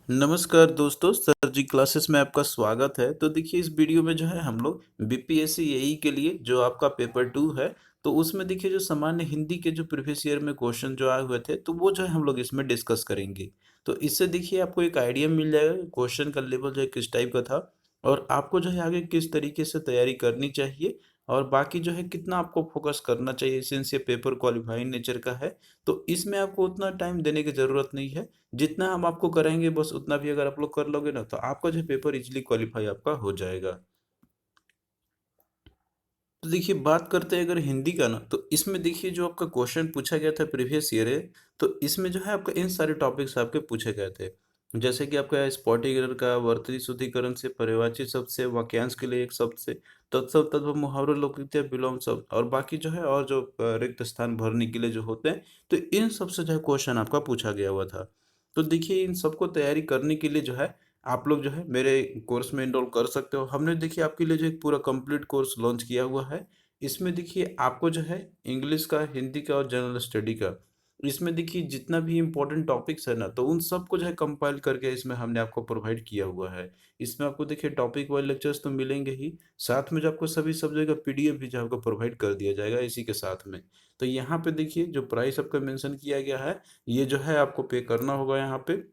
नमस्कार दोस्तों, सर जी क्लासेस में आपका स्वागत है। तो देखिए इस वीडियो में जो है हम लोग बीपीएससी एई के लिए जो आपका पेपर 2 है, तो उसमें देखिए जो सामान्य हिंदी के जो प्रीवियस ईयर में क्वेश्चन जो आए हुए थे, तो वो जो है हम लोग इसमें डिस्कस करेंगे। तो इससे देखिए आपको एक आइडिया मिल जाएगा कि क्वेश्चन का लेवल जो है किस टाइप का था और आपको जो है आगे किस तरीके से तैयारी करनी चाहिए और बाकी जो है कितना आपको फोकस करना चाहिए सिंस ये पेपर क्वालिफाइंग नेचर का है। तो इसमें आपको उतना टाइम देने की ज़रूरत नहीं है। जितना हम आपको कराएँगे बस उतना भी अगर आप लोग कर लोगे ना तो आपका जो है पेपर ईज़िली क्वालीफाई आपका हो जाएगा। तो देखिए बात करते हैं अगर हिंदी का ना तो इसमें देखिए जो आपका क्वेश्चन पूछा गया था प्रीवियस ईयर है, तो इसमें जो है आपका इन सारे टॉपिक्स आपके पूछे गए थे। जैसे कि आपका स्पॉटिंग का वर्तनी शुद्धिकरण से पर्यायवाची शब्द से वाक्यांश के लिए एक शब्द से तत्सम तद्भव मुहावरे लोककृति विलोम शब्द और बाकी जो है और जो रिक्त स्थान भरने के लिए जो होते हैं, तो इन सब से जो है क्वेश्चन आपका पूछा गया हुआ था। तो देखिए इन सबको तैयारी करने के लिए जो है आप लोग जो है मेरे कोर्स में एनरोल कर सकते हो। हमने देखिए आपके लिए जो एक पूरा कंप्लीट कोर्स लॉन्च किया हुआ है। इसमें देखिए आपको जो है इंग्लिश का, हिंदी का और जनरल स्टडी का, इसमें देखिए जितना भी इम्पोर्टेंट टॉपिक्स है ना, तो उन सबको जो है कंपाइल करके इसमें हमने आपको प्रोवाइड किया हुआ है। इसमें आपको देखिए टॉपिक वाइज़ लेक्चर्स तो मिलेंगे ही, साथ में जो आपको सभी सब्जेक्ट का पीडीएफ भी जो है आपको प्रोवाइड कर दिया जाएगा इसी के साथ में। तो यहाँ पे देखिए जो प्राइस आपका मेंशन किया गया है, ये जो है आपको पे करना होगा यहाँ पे।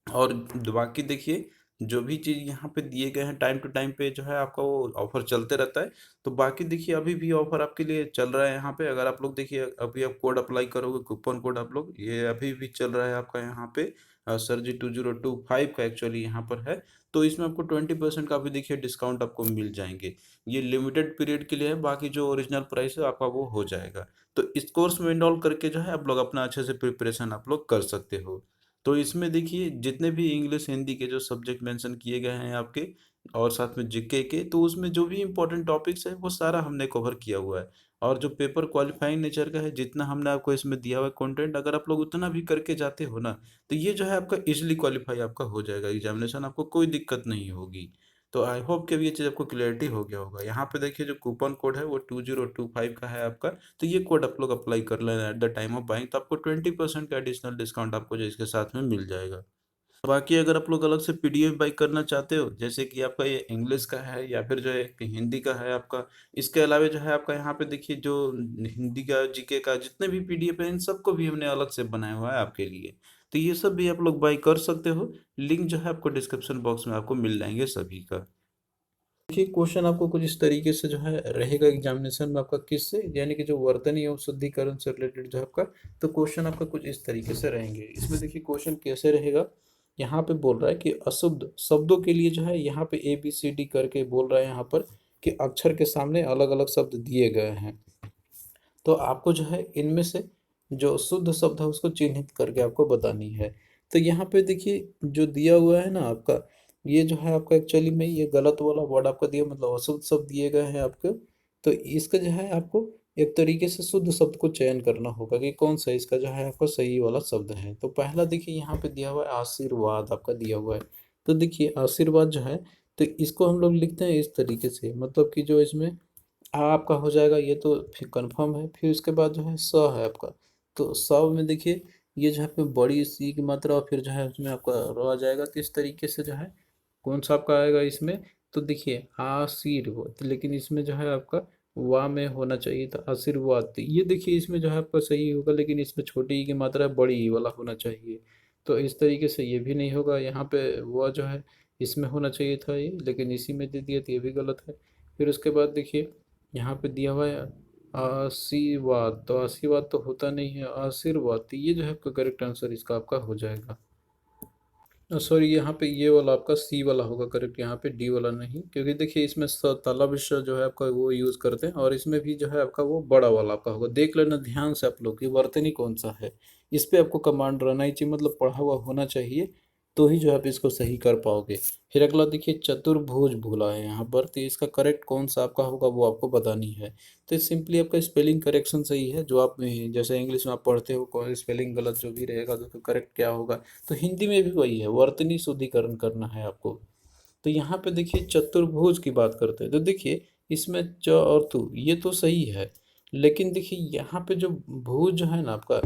और बाकी देखिए जो भी चीज़ यहाँ पे दिए गए हैं टाइम टू टाइम पे जो है आपका वो ऑफर चलते रहता है। तो बाकी देखिए अभी भी ऑफर आपके लिए चल रहा है यहाँ पे। अगर आप लोग देखिए अभी आप कोड अप्लाई करोगे, कूपन कोड आप लोग, ये अभी भी चल रहा है आपका यहाँ पे सर जी 2025 का एक्चुअली यहाँ पर है। तो इसमें आपको 20% का भी देखिए डिस्काउंट आपको मिल जाएंगे। ये लिमिटेड पीरियड के लिए है, बाकी जो ओरिजिनल प्राइस है आपका वो हो जाएगा। तो इस कोर्स में इनरोल करके जो है आप लोग अपना अच्छे से प्रिपरेशन आप लोग कर सकते हो। तो इसमें देखिए जितने भी इंग्लिश हिंदी के जो सब्जेक्ट मेंशन किए गए हैं आपके और साथ में जीके के, तो उसमें जो भी इम्पोर्टेंट टॉपिक्स है वो सारा हमने कवर किया हुआ है। और जो पेपर क्वालिफाइंग नेचर का है, जितना हमने आपको इसमें दिया हुआ है कंटेंट, अगर आप लोग उतना भी करके जाते हो ना, तो ये जो है आपका इजीली क्वालिफाई आपका हो जाएगा एग्जामिनेशन, आपको कोई दिक्कत नहीं होगी। तो आई होप कि अब ये चीज़ आपको क्लियरिटी हो गया होगा। यहाँ पे देखिए जो कूपन कोड है वो 2025 का है आपका। तो ये कोड आप लोग अप्लाई कर लेना at the time of buying, तो आपको 20% का एडिशनल डिस्काउंट आपको जो इसके साथ में मिल जाएगा। बाकी अगर आप लोग अलग से पीडीएफ बाई करना चाहते हो, जैसे कि आपका ये इंग्लिश का है या फिर जो है कि हिंदी का है आपका, इसके अलावा जो है आपका यहाँ पे देखिए जो हिंदी का, जीके का जितने भी पीडीएफ है इन सबको भी हमने अलग से बनाया हुआ है आपके लिए। तो ये सब भी आप लोग बाई कर सकते हो। लिंक जो है आपको डिस्क्रिप्शन बॉक्स में आपको मिल जाएंगे सभी का। देखिए क्वेश्चन आपको कुछ इस तरीके से जो है रहेगा एग्जामिनेशन में आपका, किससे यानी कि जो वर्तनी एवं शुद्धिकरण से रिलेटेड जो है आपका, तो क्वेश्चन आपका कुछ इस तरीके से रहेंगे। इसमें देखिए क्वेश्चन कैसे रहेगा, यहाँ पे बोल रहा है कि अशुद्ध शब्दों के लिए जो है यहाँ पे ए बी सी डी करके बोल रहा है यहाँ पर कि अक्षर के सामने अलग अलग शब्द दिए गए हैं। तो आपको जो है इनमें से जो शुद्ध शब्द है उसको चिन्हित करके आपको बतानी है। तो यहाँ पे देखिए जो दिया हुआ है ना आपका, ये जो है आपका एक्चुअली में ये गलत वाला वर्ड आपका दिया, मतलब अशुद्ध शब्द दिए गए हैं आपको। तो इसका जो है आपको एक तरीके से शुद्ध शब्द को चयन करना होगा कि कौन सा इसका जो है आपका सही वाला शब्द है। तो पहला देखिए यहाँ पे दिया हुआ है आशीर्वाद, आपका दिया हुआ है। तो देखिए आशीर्वाद जो है, तो इसको हम लोग लिखते हैं इस तरीके से, मतलब कि जो इसमें आपका हो जाएगा ये तो फिर कंफर्म है। फिर उसके बाद जो है स है आपका, तो स में देखिए ये जो है पे बड़ी सी की मात्रा और फिर जो है उसमें आपका र आ जाएगा। तो इस तरीके से जो है कौन सा आपका आएगा इसमें, तो देखिए आशीर्वाद, लेकिन इसमें जो है आपका वा में होना चाहिए था आशीर्वाद। तो ये देखिए इसमें जो है आपका सही होगा, लेकिन इसमें छोटी ई की मात्रा है, बड़ी ई वाला होना चाहिए। तो इस तरीके से ये भी नहीं होगा। यहाँ पे वह जो है इसमें होना चाहिए था ये, लेकिन इसी में दे दिया तो ये भी गलत है। फिर उसके बाद देखिए यहाँ पे दिया हुआ है आशीर्वाद, तो आशीर्वाद तो होता नहीं है, आशीर्वाद। तो ये जो है आपका करेक्ट आंसर इसका आपका हो जाएगा। सॉरी यहाँ पे ये वाला आपका सी वाला होगा करेक्ट, यहाँ पे डी वाला नहीं, क्योंकि देखिए इसमें ताला विश्व जो है आपका वो यूज़ करते हैं और इसमें भी जो है आपका वो बड़ा वाला आपका होगा। देख लेना ध्यान से आप लोग कि वर्तनी कौन सा है, इस पे आपको कमांड रहना ही चाहिए, मतलब पढ़ा हुआ होना चाहिए, तो ही जो है आप इसको सही कर पाओगे। फिर अगला देखिए चतुर्भुज भूला है यहाँ पर, तो इसका करेक्ट कौन सा आपका होगा वो आपको बतानी है। तो सिंपली आपका स्पेलिंग करेक्शन सही है, जो आप जैसे इंग्लिश में आप पढ़ते हो कोई स्पेलिंग गलत जो भी रहेगा तो करेक्ट क्या होगा, तो हिंदी में भी वही है, वर्तनी शुद्धिकरण करना है आपको। तो यहाँ पे देखिए चतुर्भुज की बात करते हैं, तो देखिए इसमें च और तु ये तो सही है, लेकिन देखिए यहाँ पे जो भुज जो है ना आपका,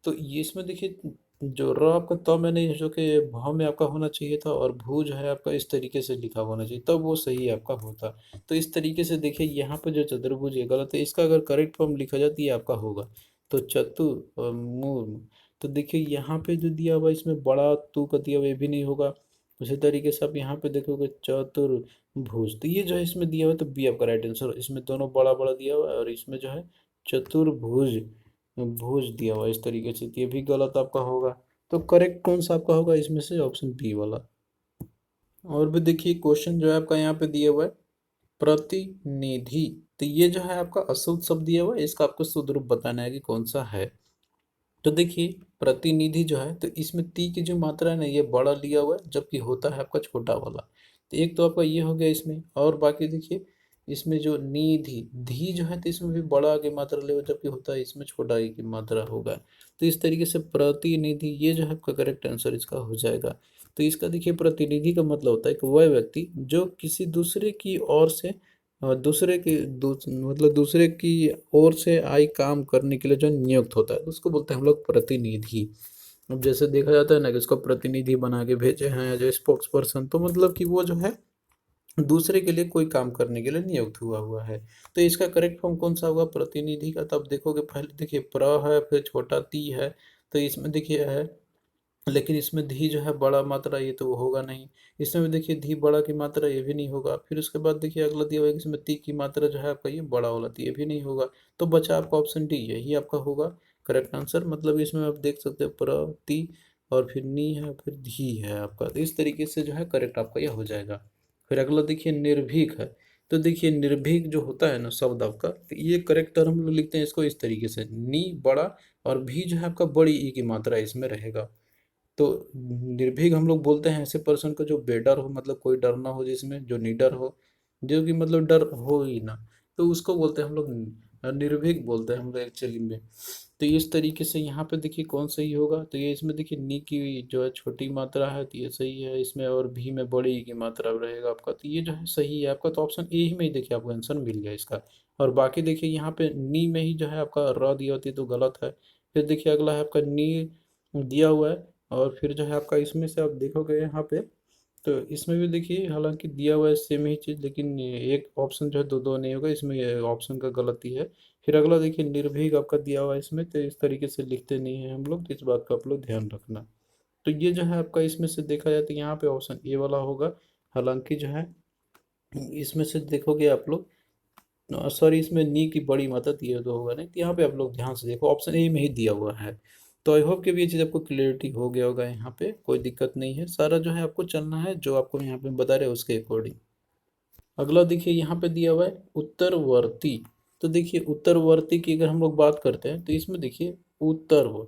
तो ये इसमें देखिए जो र आपका त में नहीं, जो कि भ में आपका होना चाहिए था, और भू जो है आपका इस तरीके से लिखा होना चाहिए, तब वो सही आपका होता। तो इस तरीके से देखिए यहाँ पे जो चतुर्भुज ये गलत है, इसका अगर करेक्ट फॉर्म लिखा जाए तो ये आपका होगा। तो मूल, तो देखिए यहाँ पे जो दिया हुआ है, इसमें बड़ा तू का दिया हुआ, ये भी नहीं होगा। उसी तरीके से आप यहाँ पे देखोगे चतुर्भुज, तो ये जो है इसमें दिया हुआ है, तो बी आपका राइट आंसर। इसमें दोनों बड़ा बड़ा दिया हुआ है, और इसमें जो है चतुर्भुज भुज दिया हुआ है इस तरीके से, तो ये भी गलत आपका होगा। तो करेक्ट कौन सा आपका होगा इसमें से? ऑप्शन बी वाला। और भी देखिए क्वेश्चन जो है आपका यहाँ पे दिया हुआ है, प्रतिनिधि। तो ये जो है आपका अशुद्ध शब्द दिया हुआ है, इसका आपको शुद्ध रूप बताना है कि कौन सा है। तो देखिए प्रतिनिधि जो है, तो इसमें ती की जो मात्रा है ना, ये बड़ा लिया हुआ है, जबकि होता है आपका छोटा वाला। तो एक तो आपका ये हो गया इसमें, और बाकी देखिए इसमें जो निधि धी जो है, तो इसमें भी बड़ा की मात्रा ले, जबकि होता है इसमें छोटा ही की मात्रा होगा। तो इस तरीके से प्रतिनिधि, ये जो है आपका करेक्ट आंसर इसका हो जाएगा। तो इसका देखिए प्रतिनिधि का मतलब होता है कि वह व्यक्ति जो किसी दूसरे की ओर से मतलब दूसरे की ओर से आई काम करने के लिए जो नियुक्त होता है, तो उसको बोलते हैं हम लोग प्रतिनिधि। अब जैसे देखा जाता है ना कि इसको प्रतिनिधि बना के भेजे हैं, जो स्पोक्स पर्सन, तो मतलब कि वो जो है दूसरे के लिए कोई काम करने के लिए नियुक्त हुआ हुआ है। तो इसका करेक्ट फॉर्म कौन सा होगा प्रतिनिधि का? तब देखोगे, पहले देखिए प्र है, फिर छोटा ती है, तो इसमें देखिए है, लेकिन इसमें धी जो है बड़ा मात्रा, ये तो होगा नहीं। इसमें भी देखिए धी बड़ा की मात्रा, ये भी नहीं होगा। फिर उसके बाद देखिए अगला दिया हुआ है कि इसमें ती की मात्रा जो है आपका ये बड़ा वाला, तो ये भी नहीं होगा। तो बचा आपका ऑप्शन डी, यही आपका होगा करेक्ट आंसर। मतलब इसमें आप देख सकते हो प्र ती, और फिर नी है, फिर धी है आपका, तो इस तरीके से जो है करेक्ट आपका यह हो जाएगा। फिर अगला देखिए निर्भीक है। तो देखिए निर्भीक जो होता है ना शब्द आपका, तो ये करेक्ट टर्म हम लोग लिखते हैं इसको इस तरीके से, नी बड़ा, और भी जो है आपका बड़ी ई की मात्रा इसमें रहेगा। तो निर्भीक हम लोग बोलते हैं ऐसे पर्सन को जो बेडर हो, मतलब कोई डर ना हो जिसमें, जो निडर हो, जो कि मतलब डर हो ही ना, तो उसको बोलते हैं हम लोग निर्भीक बोलते हैं हम लोग एक्चुअली में। तो इस तरीके से यहाँ पे देखिए कौन सही होगा, तो ये इसमें देखिए नी की जो है छोटी मात्रा है, तो ये सही है इसमें, और भी में बड़ी ई की मात्रा रहेगा आपका, तो ये जो है सही है आपका। तो ऑप्शन ए ही में ही देखिए आपको आंसर मिल गया इसका। और बाकी देखिए यहाँ पे नी में ही जो है आपका र दिया होती है, तो गलत है। फिर देखिए अगला है आपका नी दिया हुआ है, और फिर जो है आपका इसमें से आप देखोगे यहाँ पे, तो इसमें भी देखिए हालांकि दिया हुआ है सेम ही चीज़, लेकिन ये एक ऑप्शन जो है दो दो नहीं होगा इसमें, ये ऑप्शन का गलती है। फिर अगला देखिए निर्भीक आपका दिया हुआ है इसमें, तो इस तरीके से लिखते नहीं है हम लोग, तो इस बात का आप लोग ध्यान रखना। तो ये जो है आपका इसमें से देखा जाए तो यहाँ पे ऑप्शन ए वाला होगा। हालांकि जो है इसमें से देखोगे आप लोग, सॉरी इसमें नी की बड़ी मदद ये तो होगा नहीं, तो यहाँ पे आप लोग ध्यान से देखो, ऑप्शन ए में ही दिया हुआ है। तो आई होप कि भी ये चीज़ आपको क्लियरिटी हो गया होगा, यहाँ पे कोई दिक्कत नहीं है, सारा जो है आपको चलना है जो आपको यहाँ पे बता रहे हैं उसके अकॉर्डिंग। अगला देखिए यहाँ पे दिया हुआ है उत्तरवर्ती। तो देखिए उत्तरवर्ती की अगर हम लोग बात करते हैं, तो इसमें देखिए उत्तरव,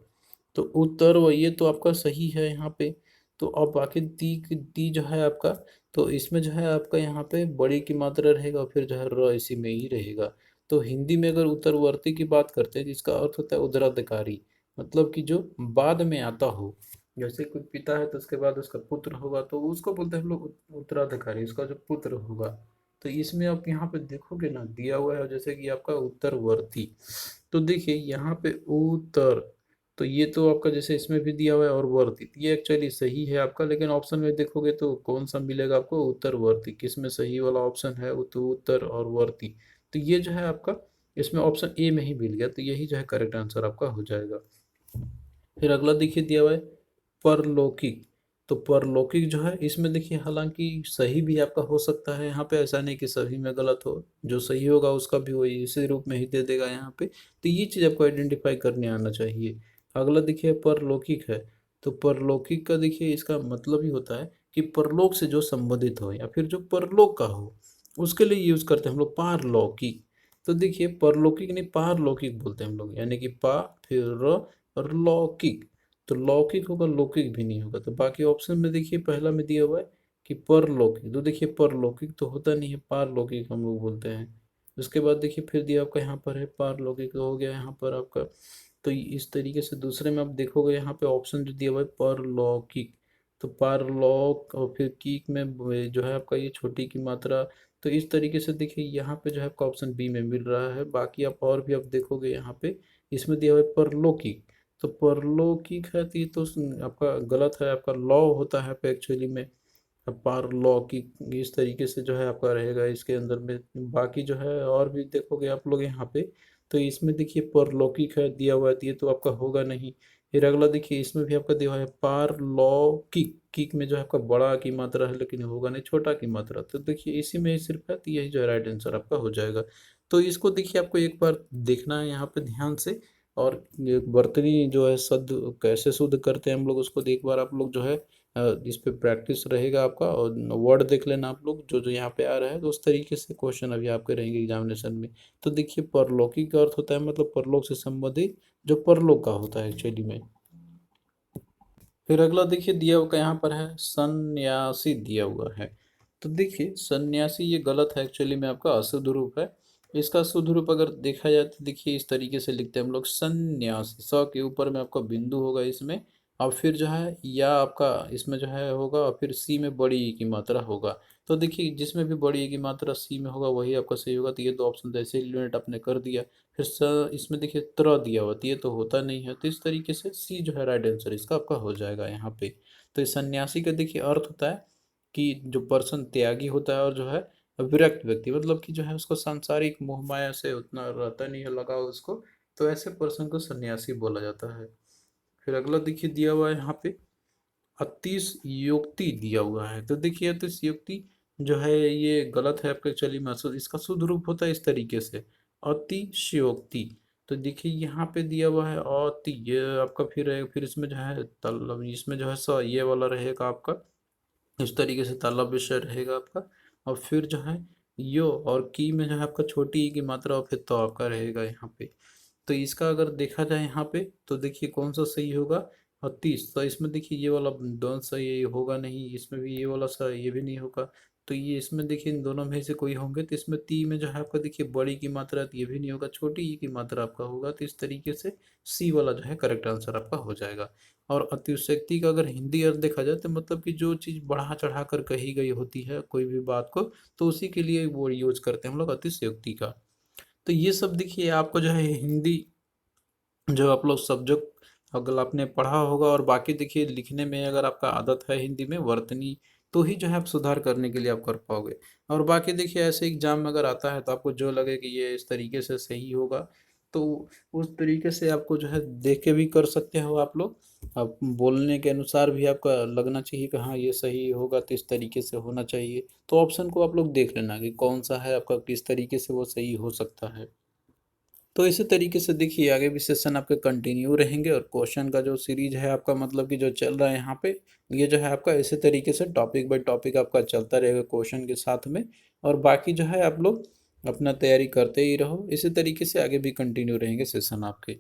तो उत्तरव ये तो आपका सही है यहाँ पे। तो अब बाकी ती जो है आपका, तो इसमें जो है आपका यहाँ पे बड़ी की मात्रा रहेगा, और फिर जो है र इसी में ही रहेगा। तो हिंदी में अगर उत्तरवर्ती की बात करते हैं, जिसका अर्थ होता है उत्तराधिकारी, मतलब कि जो बाद में आता हो। जैसे कोई पिता है तो उसके बाद उसका पुत्र होगा, तो उसको बोलते हैं हम लोग उत्तराधिकारी, उसका जो पुत्र होगा। तो इसमें आप यहाँ पे देखोगे ना दिया हुआ है जैसे कि आपका उत्तरवर्ती, तो देखिए यहाँ पे उत्तर, तो ये तो आपका जैसे इसमें भी दिया हुआ है, और वर्ती, तो ये एक्चुअली सही है आपका, लेकिन ऑप्शन में देखोगे तो कौन सा मिलेगा आपको? उत्तरवर्ती। किसमें सही वाला ऑप्शन है? तो उत्तर और वर्ती। तो ये जो है आपका इसमें ऑप्शन ए में ही मिल गया, तो यही जो है करेक्ट आंसर आपका हो जाएगा। फिर अगला देखिए दिया हुआ है परलौकिक। तो परलौकिक जो है इसमें देखिए हालांकि सही भी आपका हो सकता है यहाँ पे, ऐसा नहीं कि सभी में गलत हो, जो सही होगा उसका भी वही इसी रूप में ही दे देगा यहाँ पे। तो ये चीज़ आपको आइडेंटिफाई करने आना चाहिए। अगला देखिए परलौकिक है। तो परलौकिक का देखिए इसका मतलब ही होता है कि परलोक से जो संबंधित हो, या फिर जो परलोक का हो, उसके लिए यूज करते हैं हम लोग पारलौकिक। तो देखिए परलौकिक नहीं पारलौकिक बोलते हैं हम लोग, यानी कि पा फिर र और लौकिक। तो लौकिक होगा, लौकिक भी नहीं होगा। तो बाकी ऑप्शन में देखिए पहला में दिया हुआ है कि परलौकिक, तो देखिए परलौकिक तो होता नहीं है, पारलौकिक हम लोग बोलते हैं। उसके बाद देखिए फिर दिया आपका यहाँ पर है पारलौकिक, हो गया यहाँ पर आपका। तो इस तरीके से दूसरे में आप देखोगे यहाँ पे ऑप्शन जो दिया हुआ है परलौकिक, तो पारलौक, और फिर कीक में जो है आपका ये छोटी की मात्रा। तो इस तरीके से देखिए यहाँ पे जो है आपका ऑप्शन बी में मिल रहा है। बाकी आप और भी आप देखोगे यहाँ पे इसमें दिया हुआ है परलौकिक, तो परलौकिक है तो ये तो आपका गलत है, आपका लॉ होता है एक्चुअली में। अब पारलौकिक इस तरीके से जो है आपका रहेगा इसके अंदर में। बाकी जो है और भी देखोगे आप लोग यहाँ पे, तो इसमें देखिए परलौकिक है दिया हुआ है, तो ये तो आपका होगा नहीं। फिर अगला देखिए इसमें भी आपका दिया हुआ है पारलौकिक, किक में जो है आपका बड़ा की मात्रा है लेकिन होगा नहीं छोटा की मात्रा, तो देखिए इसी में सिर्फ है, तो यही जो है राइट आंसर आपका हो जाएगा। तो इसको देखिए आपको एक बार देखना है यहाँ पे ध्यान से। और ये वर्तनी जो है शब्द कैसे शुद्ध करते हैं हम लोग उसको एक बार आप लोग जो है इस पे प्रैक्टिस रहेगा आपका, और वर्ड देख लेना आप लोग जो जो यहाँ पे आ रहा है, तो उस तरीके से क्वेश्चन अभी आपके रहेंगे एग्जामिनेशन में। तो देखिए परलौकिक का अर्थ होता है मतलब परलोक से संबंधित, जो परलोक का होता है एक्चुअली में। फिर अगला देखिए दिया हुआ यहाँ पर है सन्यासी दिया हुआ है। तो देखिए सन्यासी ये गलत है एक्चुअली में, आपका अशुद्ध रूप है। इसका शुद्ध रूप अगर देखा जाए तो देखिए इस तरीके से लिखते हैं हम लोग सन्यासी, स के ऊपर में आपका बिंदु होगा इसमें, और फिर जो है या आपका इसमें जो है होगा, और फिर सी में बड़ी ई की मात्रा होगा। तो देखिए जिसमें भी बड़ी ई की मात्रा सी में होगा वही आपका सही होगा, तो ये दो ऑप्शन तो ऐसे एलिमिनेट आपने कर दिया। फिर इसमें देखिए त्र दिया हुआ, तो ये तो होता नहीं है, तो इस तरीके से सी जो है राइट आंसर इसका आपका हो जाएगा यहाँ पे। तो इस सन्यासी का देखिए अर्थ होता है कि जो पर्सन त्यागी होता है और जो है विरक्त व्यक्ति, मतलब कि जो है उसको सांसारिक मोह माया से उतना रहता नहीं है लगाव उसको, तो ऐसे पर्सन को सन्यासी बोला जाता है। फिर अगला देखिए दिया हुआ है यहाँ पे अतिशयोक्ति दिया हुआ है। तो देखिए अतिशयोक्ति जो है ये गलत है आपका, चलिए महसूस इसका शुद्ध रूप होता है इस तरीके से अतिशयोक्ति। तो देखिए यहाँ पे दिया हुआ है अति, ये आपका फिर है, फिर इसमें जो है तलब, इसमें जो है स ये वाला रहेगा आपका, इस तरीके से ताला विषय रहेगा आपका। और फिर जो है यो और की में जो है आपका छोटी ई की मात्रा, और फिर तो आपका रहेगा यहाँ पे। तो इसका अगर देखा जाए यहाँ पे तो देखिए कौन सा सही होगा, 30। तो इसमें देखिए ये वाला दोनों सही ये होगा नहीं, इसमें भी ये वाला सही ये भी नहीं होगा। तो ये इसमें देखिए इन दोनों में से कोई होंगे, तो इसमें ती में जो है आपका देखिए बड़ी की मात्रा, तो ये भी नहीं होगा, छोटी ई की मात्रा आपका होगा। तो इस तरीके से सी वाला जो है करेक्ट आंसर आपका हो जाएगा। और अतिशयोक्ति का अगर हिंदी अर्थ देखा जाए तो मतलब कि जो चीज़ बढ़ा चढ़ा कर कही गई होती है कोई भी बात को, तो उसी के लिए वो यूज करते हैं हम लोग अतिशयोक्ति का। तो ये सब देखिए आपको जो है हिंदी जो आप लोग सब्जेक्ट अगर आपने पढ़ा होगा, और बाकी देखिए लिखने में अगर आपका आदत है हिंदी में वर्तनी, तो ही जो है आप सुधार करने के लिए आप कर पाओगे। और बाकी देखिए ऐसे एग्जाम में अगर आता है तो आपको जो लगे कि ये इस तरीके से सही होगा, तो उस तरीके से आपको जो है देख के भी कर सकते हो आप लोग। आप बोलने के अनुसार भी आपका लगना चाहिए कि हाँ ये सही होगा, तो इस तरीके से होना चाहिए। तो ऑप्शन को आप लोग देख लेना कि कौन सा है आपका, किस तरीके से वो सही हो सकता है। तो इसी तरीके से देखिए आगे भी सेशन आपके कंटिन्यू रहेंगे, और क्वेश्चन का जो सीरीज है आपका मतलब कि जो चल रहा है यहाँ पे, ये जो है आपका इसी तरीके से टॉपिक बाय टॉपिक आपका चलता रहेगा क्वेश्चन के साथ में। और बाकी जो है आप लोग अपना तैयारी करते ही रहो, इसी तरीके से आगे भी कंटिन्यू रहेंगे सेशन आपके।